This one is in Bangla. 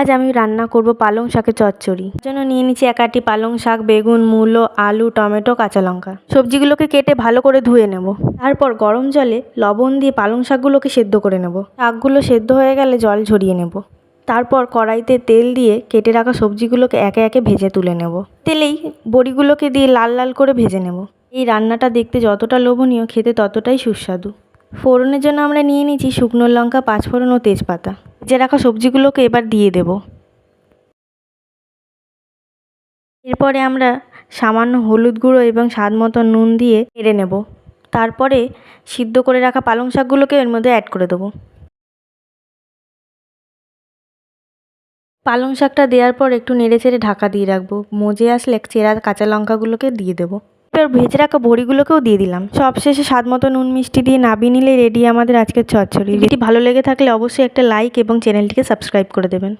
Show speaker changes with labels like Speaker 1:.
Speaker 1: আজ আমি রান্না করব পালং শাকের চচ্চড়ি। এর জন্য নিয়ে নিচ্ছি 1 আঁটি পালং শাক, বেগুন, মূলো, আলু, টমেটো, কাঁচা লঙ্কা। সবজিগুলোকে কেটে ভালো করে ধুয়ে নেব। তারপর গরম জলে লবণ দিয়ে পালং শাকগুলোকে সেদ্ধ করে নেব। শাকগুলো সেদ্ধ হয়ে গেলে জল ঝরিয়ে নেব। তারপর কড়াইতে তেল দিয়ে কেটে রাখা সবজিগুলোকে একে একে ভেজে তুলে নেব। তেলেই বড়িগুলোকে দিয়ে লাল লাল করে ভেজে নেব। এই রান্নাটা দেখতে যতটা লোভনীয়, খেতে ততটাই সুস্বাদু। ফোড়নের জন্য আমরা নিয়ে নিয়েছি শুকনো লঙ্কা, পাঁচফোড়ন ও তেজপাতা। ভেজে রাখা সবজিগুলোকে এবার দিয়ে দেব। এরপরে আমরা সামান্য হলুদ গুঁড়ো এবং স্বাদ মতো নুন দিয়ে নেড়ে নেব। তারপরে সিদ্ধ করে রাখা পালং শাকগুলোকে এর মধ্যে অ্যাড করে দেবো। পালং শাকটা দেওয়ার পর একটু নেড়ে চেড়ে ঢাকা দিয়ে রাখবো। মজে আসলে চেরা কাঁচা লঙ্কাগুলোকে দিয়ে দেবো। এবার ভেজে রাখা বড়িগুলোকেও দিয়ে দিলাম। সবশেষে স্বাদ মতো নুন মিষ্টি দিয়ে নাবিয়ে নিলে রেডি আমাদের আজকের চচ্চড়ি। ভিডিওটি ভালো লেগে থাকলে অবশ্যই একটা লাইক এবং চ্যানেলটিকে সাবস্ক্রাইব করে দেবেন।